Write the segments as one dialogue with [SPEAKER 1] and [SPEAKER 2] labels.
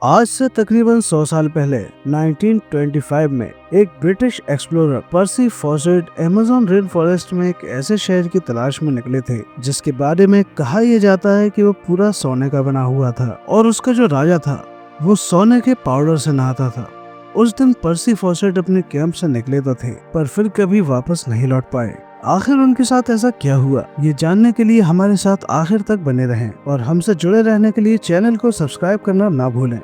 [SPEAKER 1] आज से तकरीबन 100 साल पहले 1925 में एक ब्रिटिश एक्सप्लोरर पर्सी फॉसेट अमेज़न रेन फॉरेस्ट में एक ऐसे शहर की तलाश में निकले थे जिसके बारे में कहा यह जाता है कि वो पूरा सोने का बना हुआ था और उसका जो राजा था वो सोने के पाउडर से नहाता था। उस दिन पर्सी फॉसेट अपने कैंप से निकले तो थे पर फिर कभी वापस नहीं लौट पाए। आखिर उनके साथ ऐसा क्या हुआ, ये जानने के लिए हमारे साथ आखिर तक बने रहें और हमसे जुड़े रहने के लिए चैनल को सब्सक्राइब करना ना भूलें।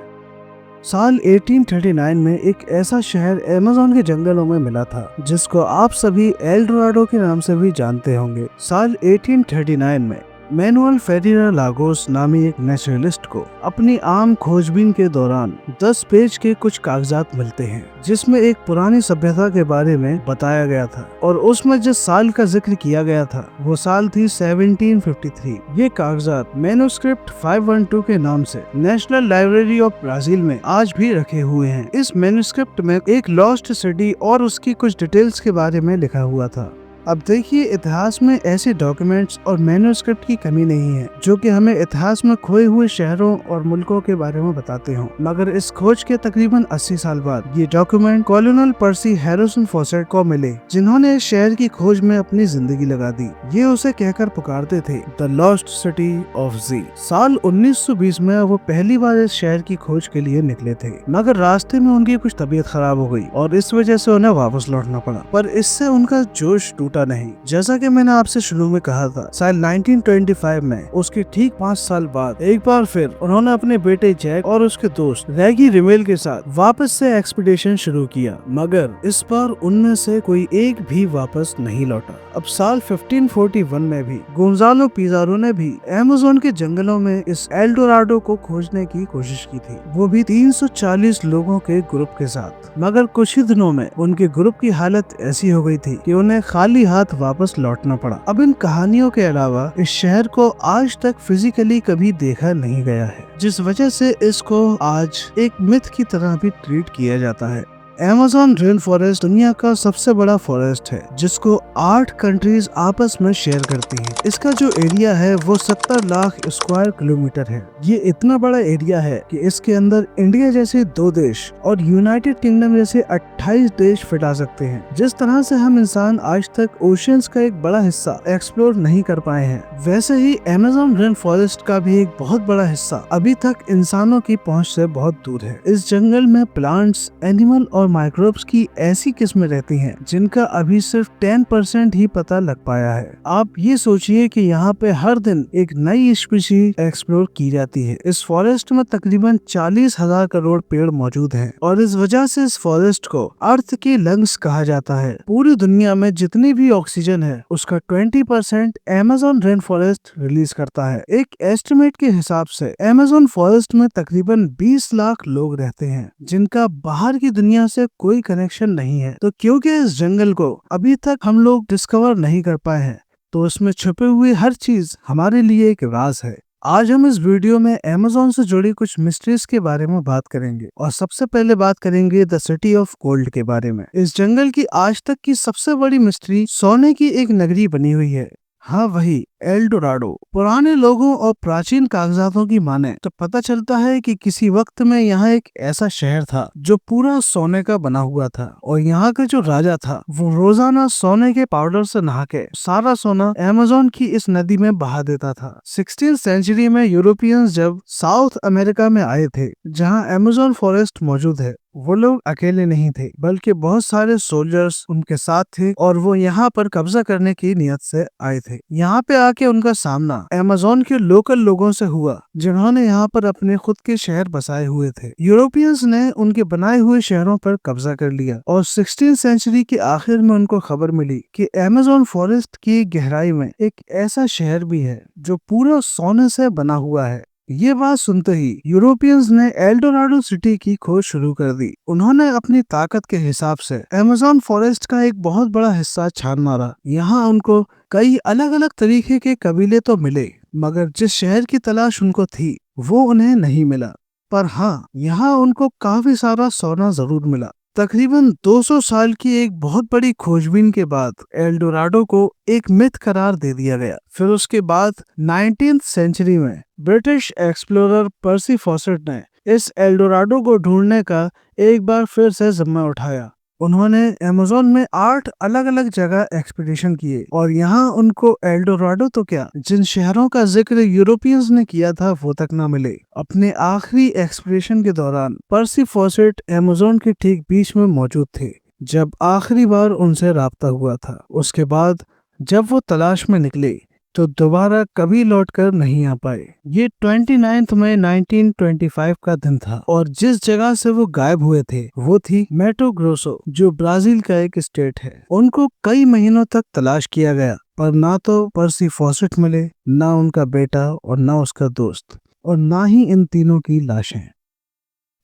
[SPEAKER 1] साल 1839 में एक ऐसा शहर अमेज़न के जंगलों में मिला था जिसको आप सभी एल डोराडो के नाम से भी जानते होंगे। साल 1839 में मैनुअल फेरेरा लागोस नामी एक नेचुरलिस्ट को अपनी आम खोजबीन के दौरान 10 पेज के कुछ कागजात मिलते हैं जिसमें एक पुरानी सभ्यता के बारे में बताया गया था और उसमें जिस साल का जिक्र किया गया था वो साल थी 1753। ये कागजात मैन्युस्क्रिप्ट 512 के नाम से नेशनल लाइब्रेरी ऑफ ब्राजील में आज भी रखे हुए हैं। इस मैन्युस्क्रिप्ट में एक लॉस्ट सिटी और उसकी कुछ डिटेल्स के बारे में लिखा हुआ था। अब देखिए, इतिहास में ऐसे डॉक्यूमेंट्स और मैन्युस्क्रिप्ट की कमी नहीं है जो कि हमें इतिहास में खोए हुए शहरों और मुल्कों के बारे में बताते हों, मगर इस खोज के तकरीबन 80 साल बाद ये डॉक्यूमेंट कॉलोनल पर्सी हैरिसन फॉसेट को मिले जिन्होंने इस शहर की खोज में अपनी जिंदगी लगा दी। ये उसे कहकर पुकारते थे द लॉस्ट सिटी ऑफ जी। साल 1920 में वो पहली बार इस शहर की खोज के लिए निकले थे, मगर रास्ते में उनकी कुछ तबीयत खराब हो गई और इस वजह से उन्हें वापस लौटना पड़ा। पर इससे उनका जोश नहीं। जैसा कि मैंने आपसे शुरू में कहा था, साल 1925 में उसके ठीक 5 साल बाद एक बार फिर उन्होंने अपने बेटे जैक और उसके दोस्त रैगी रिमेल के साथ वापस से एक्सपीडिशन शुरू किया, मगर इस बार उनमें से कोई एक भी वापस नहीं लौटा। अब साल 1541 में भी गोंजालो पिज़ारो ने भी अमेज़न के जंगलों में इस एल डोराडो को खोजने की कोशिश की थी, वो भी 340 लोगों के ग्रुप के साथ। मगर कुछ ही दिनों में उनके ग्रुप की हालत ऐसी हो गई थी कि उन्हें खाली हाथ वापस लौटना पड़ा। अब इन कहानियों के अलावा इस शहर को आज तक फिजिकली कभी देखा नहीं गया है, जिस वजह से इसको आज एक मिथ की तरह भी ट्रीट किया जाता है। अमेज़न रेन फॉरेस्ट दुनिया का सबसे बड़ा फॉरेस्ट है जिसको 8 कंट्रीज आपस में शेयर करती हैं। इसका जो एरिया है वो 70 लाख स्क्वायर किलोमीटर है। ये इतना बड़ा एरिया है कि इसके अंदर इंडिया जैसे 2 देश और यूनाइटेड किंगडम जैसे 28 देश फिट आ सकते हैं। जिस तरह से हम इंसान आज तक ओशियंस का एक बड़ा हिस्सा एक्सप्लोर नहीं कर पाए हैं, वैसे ही अमेज़न रेन फॉरेस्ट का भी एक बहुत बड़ा हिस्सा अभी तक इंसानों की पहुँच से बहुत दूर है। इस जंगल में प्लांट्स, एनिमल और माइक्रोब्स की ऐसी किस्में रहती हैं जिनका अभी सिर्फ 10% ही पता लग पाया है। आप ये सोचिए कि यहाँ पे हर दिन एक नई स्पीशीज एक्सप्लोर की जाती है। इस फॉरेस्ट में तकरीबन 40,000 करोड़ पेड़ मौजूद हैं और इस वजह से इस फॉरेस्ट को अर्थ के लंग्स कहा जाता है। पूरी दुनिया में जितनी भी ऑक्सीजन है उसका 20% अमेज़न रेन फॉरेस्ट रिलीज करता है। एक एस्टिमेट के हिसाब से अमेज़न फॉरेस्ट में तकरीबन 20 लाख लोग रहते हैं जिनका बाहर की दुनिया से कोई कनेक्शन नहीं है। तो क्योंकि इस जंगल को अभी तक हम लोग डिस्कवर नहीं कर पाए हैं, तो इसमें छुपे हुए हर चीज हमारे लिए एक राज है। आज हम इस वीडियो में अमेज़न से जुड़ी कुछ मिस्ट्रीज के बारे में बात करेंगे और सबसे पहले बात करेंगे द सिटी ऑफ गोल्ड के बारे में। इस जंगल की आज तक की सबसे बड़ी मिस्ट्री सोने की एक नगरी बनी हुई है। हाँ, वही एल डोराडो। पुराने लोगों और प्राचीन कागजातों की माने तो पता चलता है कि किसी वक्त में यहाँ एक ऐसा शहर था जो पूरा सोने का बना हुआ था और यहाँ का जो राजा था वो रोजाना सोने के पाउडर से नहा के सारा सोना अमेज़न की इस नदी में बहा देता था। 16th सेंचुरी में यूरोपियंस जब साउथ अमेरिका में आए थे जहाँ अमेज़न फॉरेस्ट मौजूद है, वो लोग अकेले नहीं थे बल्कि बहुत सारे सोल्जर्स उनके साथ थे और वो यहाँ पर कब्जा करने की नियत से आए थे। यहाँ पे आके उनका सामना अमेज़न के लोकल लोगों से हुआ जिन्होंने यहाँ पर अपने खुद के शहर बसाए हुए थे। यूरोपियंस ने उनके बनाए हुए शहरों पर कब्जा कर लिया और 16th सेंचुरी के आखिर में उनको खबर मिली कि अमेज़न फॉरेस्ट की गहराई में एक ऐसा शहर भी है जो पूरा सोने से बना हुआ है। ये बात सुनते ही यूरोपियंस ने एल डोराडो सिटी की खोज शुरू कर दी। उन्होंने अपनी ताकत के हिसाब से अमेज़न फॉरेस्ट का एक बहुत बड़ा हिस्सा छान मारा। यहाँ उनको कई अलग अलग तरीके के कबीले तो मिले, मगर जिस शहर की तलाश उनको थी वो उन्हें नहीं मिला। पर हाँ, यहाँ उनको काफी सारा सोना जरूर मिला। तकरीबन 200 साल की एक बहुत बड़ी खोजबीन के बाद एल डोराडो को एक मिथ करार दे दिया गया। फिर उसके बाद 19th सेंचुरी में ब्रिटिश एक्सप्लोरर पर्सी फॉसेट ने इस एल्डोराडो को ढूंढने का एक बार फिर से जिम्मा उठाया। उन्होंने अमेज़न में 8 अलग अलग जगह एक्सपीडिशन किए और यहाँ उनको एल्डोराडो तो क्या, जिन शहरों का जिक्र यूरोपियंस ने किया था वो तक न मिले। अपने आखिरी एक्सपीडिशन के दौरान पर्सी फॉसेट अमेज़न के ठीक बीच में मौजूद थे जब आखिरी बार उनसे राब्ता हुआ था। उसके बाद जब वो तलाश में निकले तो दोबारा कभी लौटकर नहीं आ पाए। ये 29 मई 1925 का दिन था और जिस जगह से वो गायब हुए थे वो थी मैटो ग्रोसो, जो ब्राजील का एक स्टेट है। उनको कई महीनों तक तलाश किया गया पर ना तो पर्सी फॉसेट मिले, ना उनका बेटा और ना उसका दोस्त, और ना ही इन तीनों की लाशें।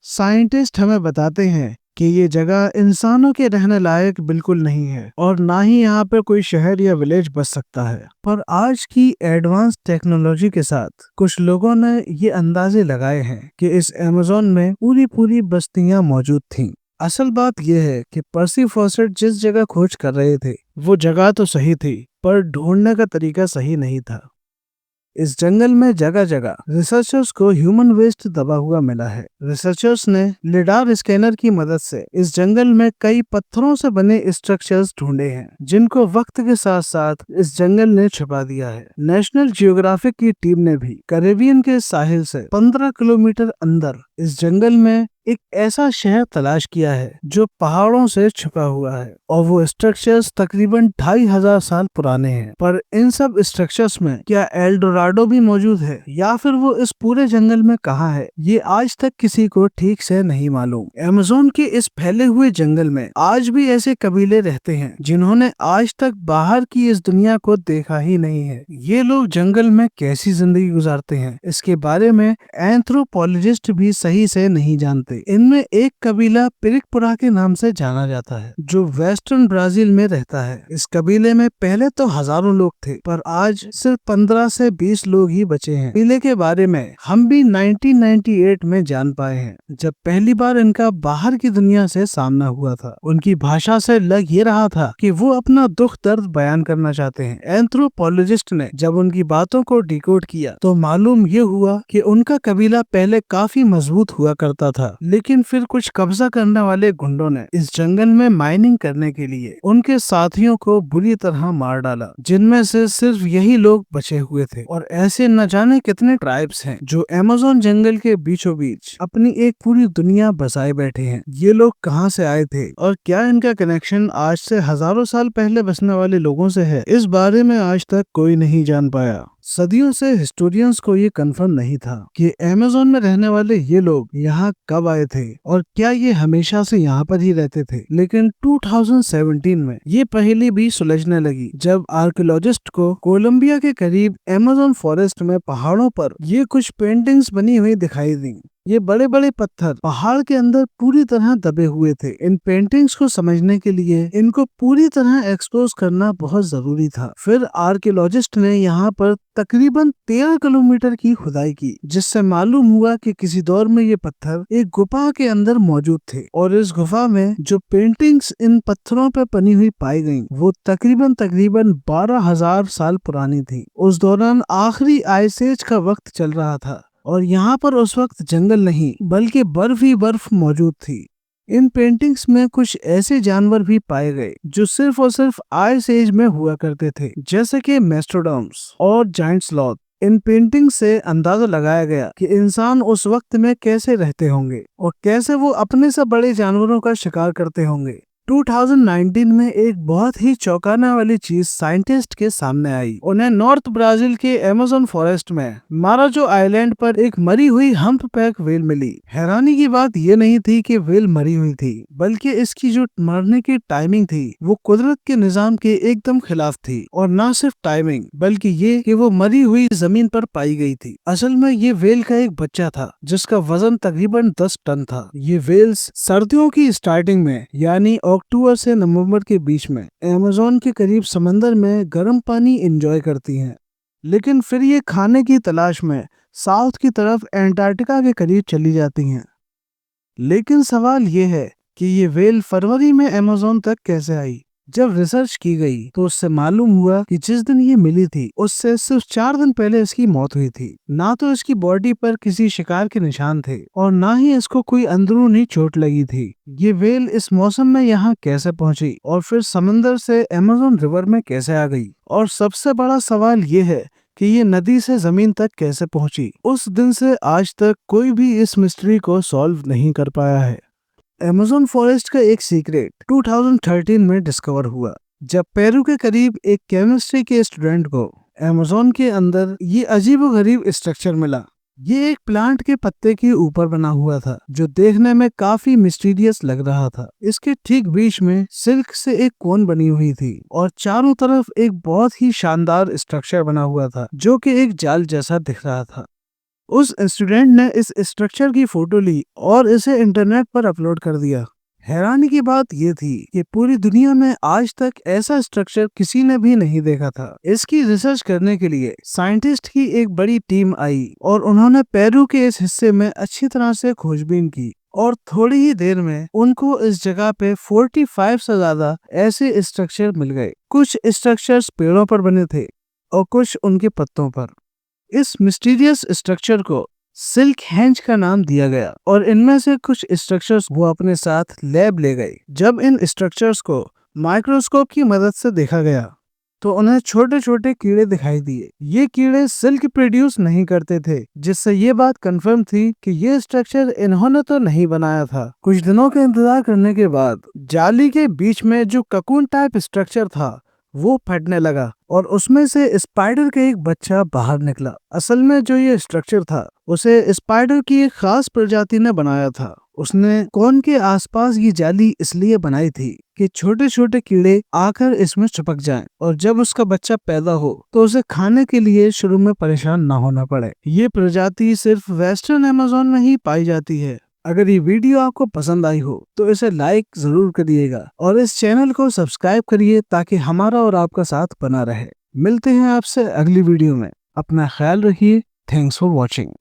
[SPEAKER 1] साइंटिस्ट हमें बताते हैं कि ये जगह इंसानों के रहने लायक बिल्कुल नहीं है और ना ही यहाँ पे कोई शहर या विलेज बस सकता है। पर आज की एडवांस टेक्नोलॉजी के साथ कुछ लोगों ने ये अंदाजे लगाए हैं कि इस अमेज़न में पूरी पूरी बस्तियां मौजूद थीं। असल बात यह है कि पर्सी फॉसेट जिस जगह खोज कर रहे थे वो जगह तो सही थी पर ढूंढने का तरीका सही नहीं था। इस जंगल में जगह जगह रिसर्चर्स को ह्यूमन वेस्ट दबा हुआ मिला है। रिसर्चर्स ने लिडार स्कैनर की मदद से इस जंगल में कई पत्थरों से बने स्ट्रक्चर्स ढूंढे हैं जिनको वक्त के साथ साथ इस जंगल ने छुपा दिया है। नेशनल जियोग्राफिक की टीम ने भी कैरेबियन के साहिल से 15 किलोमीटर अंदर इस जंगल में एक ऐसा शहर तलाश किया है जो पहाड़ों से छुपा हुआ है और वो स्ट्रक्चर्स तकरीबन 2500 साल पुराने हैं। पर इन सब स्ट्रक्चर्स में क्या एल्डोराडो भी मौजूद है या फिर वो इस पूरे जंगल में कहाँ है, ये आज तक किसी को ठीक से नहीं मालूम। अमेज़न के इस फैले हुए जंगल में आज भी ऐसे कबीले रहते हैं जिन्होंने आज तक बाहर की इस दुनिया को देखा ही नहीं है। ये लोग जंगल में कैसी जिंदगी गुजारते हैं इसके बारे में एंथ्रोपोलॉजिस्ट भी सही से नहीं जानते। इनमें एक कबीला पिरिकपुरा के नाम से जाना जाता है जो वेस्टर्न ब्राजील में रहता है। इस कबीले में पहले तो हजारों लोग थे पर आज सिर्फ 15 से 20 लोग ही बचे हैं। कबीले के बारे में हम भी 1998 में जान पाए हैं जब पहली बार इनका बाहर की दुनिया से सामना हुआ था। उनकी भाषा से लग ये रहा था कि वो अपना दुख दर्द बयान करना चाहते हैं। एंथ्रोपोलॉजिस्ट ने जब उनकी बातों को डिकोड किया तो मालूम ये हुआ कि उनका कबीला पहले काफी मजबूत हुआ करता था, लेकिन फिर कुछ कब्जा करने वाले गुंडों ने इस जंगल में माइनिंग करने के लिए उनके साथियों को बुरी तरह मार डाला, जिनमें से सिर्फ यही लोग बचे हुए थे। और ऐसे न जाने कितने ट्राइब्स हैं जो अमेज़न जंगल के बीचों बीच अपनी एक पूरी दुनिया बसाए बैठे हैं। ये लोग कहां से आए थे और क्या इनका कनेक्शन आज से हजारों साल पहले बसने वाले लोगों से है, इस बारे में आज तक कोई नहीं जान पाया। सदियों से हिस्टोरियंस को ये कंफर्म नहीं था कि अमेज़न में रहने वाले ये लोग यहाँ कब आए थे और क्या ये हमेशा से यहाँ पर ही रहते थे। लेकिन 2017 में ये पहेली भी सुलझने लगी जब आर्कियोलॉजिस्ट को कोलंबिया के करीब अमेज़न फॉरेस्ट में पहाड़ों पर ये कुछ पेंटिंग्स बनी हुई दिखाई दी। ये बड़े बड़े पत्थर पहाड़ के अंदर पूरी तरह दबे हुए थे। इन पेंटिंग्स को समझने के लिए इनको पूरी तरह एक्सपोज करना बहुत जरूरी था। फिर आर्कियोलॉजिस्ट ने यहाँ पर तकरीबन 13 किलोमीटर की खुदाई की जिससे मालूम हुआ कि किसी दौर में ये पत्थर एक गुफा के अंदर मौजूद थे और इस गुफा में जो पेंटिंग्स इन पत्थरों पर बनी हुई पाई गयी वो तकरीबन 12,000 साल पुरानी थी। उस दौरान आखिरी आइस एज का वक्त चल रहा था और यहाँ पर उस वक्त जंगल नहीं बल्कि बर्फ ही बर्फ मौजूद थी। इन पेंटिंग्स में कुछ ऐसे जानवर भी पाए गए जो सिर्फ और सिर्फ आइस एज में हुआ करते थे, जैसे कि मेस्टोडॉन्स और जायंट स्लॉथ। इन पेंटिंग से अंदाजा लगाया गया कि इंसान उस वक्त में कैसे रहते होंगे और कैसे वो अपने से बड़े जानवरों का शिकार करते होंगे। 2019 में एक बहुत ही चौंकाने वाली चीज साइंटिस्ट के सामने आई। उन्हें नॉर्थ ब्राजील के अमेज़न फॉरेस्ट में माराजो आइलैंड पर एक मरी हुई हम्पबैक व्हेल मिली। हैरानी की बात ये नहीं थी कि व्हेल मरी हुई थी बल्कि इसकी जो मरने की टाइमिंग थी वो कुदरत के निजाम के एकदम खिलाफ थी। और न सिर्फ टाइमिंग बल्कि ये कि वो मरी हुई जमीन पर पाई गई थी। असल में ये व्हेल का एक बच्चा था जिसका वजन तकरीबन 10 टन था। ये व्हेल्स सर्दियों की स्टार्टिंग में यानी अक्टूबर से नवंबर के बीच में अमेज़न के करीब समंदर में गर्म पानी एंजॉय करती हैं, लेकिन फिर ये खाने की तलाश में साउथ की तरफ एंटार्क्टिका के करीब चली जाती हैं। लेकिन सवाल ये है कि ये व्हेल फरवरी में अमेज़न तक कैसे आई। जब रिसर्च की गई तो उससे मालूम हुआ कि जिस दिन ये मिली थी उससे सिर्फ 4 दिन पहले इसकी मौत हुई थी। ना तो इसकी बॉडी पर किसी शिकार के निशान थे और ना ही इसको कोई अंदरूनी चोट लगी थी। ये व्हेल इस मौसम में यहाँ कैसे पहुंची और फिर समंदर से अमेज़न रिवर में कैसे आ गई, और सबसे बड़ा सवाल ये है कि ये नदी से जमीन तक कैसे पहुंची। उस दिन से आज तक कोई भी इस मिस्ट्री को सॉल्व नहीं कर पाया है। अमेज़न फॉरेस्ट का एक सीक्रेट 2013 में डिस्कवर हुआ जब पेरू के करीब एक केमिस्ट्री के स्टूडेंट को अमेज़न के अंदर ये अजीबोगरीब स्ट्रक्चर मिला। ये एक प्लांट के पत्ते के ऊपर बना हुआ था जो देखने में काफी मिस्टीरियस लग रहा था। इसके ठीक बीच में सिल्क से एक कोन बनी हुई थी और चारों तरफ एक बहुत ही शानदार स्ट्रक्चर बना हुआ था जो कि एक जाल जैसा दिख रहा था। उस स्टूडेंट ने इस स्ट्रक्चर की फोटो ली और इसे इंटरनेट पर अपलोड कर दिया। हैरानी की बात यह थी कि पूरी दुनिया में आज तक ऐसा स्ट्रक्चर किसी ने भी नहीं देखा था। इसकी रिसर्च करने के लिए साइंटिस्ट की एक बड़ी टीम आई और उन्होंने पेरू के इस हिस्से में अच्छी तरह से खोजबीन की और थोड़ी ही देर में उनको इस जगह पे 45 से ज्यादा ऐसे स्ट्रक्चर मिल गए। कुछ स्ट्रक्चर्स पेड़ों पर बने थे और कुछ उनके पत्तों पर। इस मिस्टीरियस स्ट्रक्चर को सिल्क हेंज का नाम दिया गया और इनमें से कुछ स्ट्रक्चर्स वो अपने साथ लैब ले गए। जब इन स्ट्रक्चर्स को माइक्रोस्कोप की मदद से देखा गया तो उन्हें छोटे छोटे कीड़े दिखाई दिए। ये कीड़े सिल्क प्रोड्यूस नहीं करते थे, जिससे ये बात कंफर्म थी कि ये स्ट्रक्चर इन्होंने तो नहीं बनाया था। कुछ दिनों के इंतजार करने के बाद जाली के बीच में जो ककून टाइप स्ट्रक्चर था वो फटने लगा और उसमें से स्पाइडर का एक बच्चा बाहर निकला। असल में जो ये स्ट्रक्चर था उसे स्पाइडर की एक खास प्रजाति ने बनाया था। उसने कोन के आसपास ये जाली इसलिए बनाई थी कि छोटे छोटे कीड़े आकर इसमें चिपक जाएं और जब उसका बच्चा पैदा हो तो उसे खाने के लिए शुरू में परेशान ना होना पड़े। ये प्रजाति सिर्फ वेस्टर्न अमेज़न में ही पाई जाती है। अगर ये वीडियो आपको पसंद आई हो तो इसे लाइक जरूर करिएगा और इस चैनल को सब्सक्राइब करिए ताकि हमारा और आपका साथ बना रहे। मिलते हैं आपसे अगली वीडियो में। अपना ख्याल रखिए। Thanks for watching.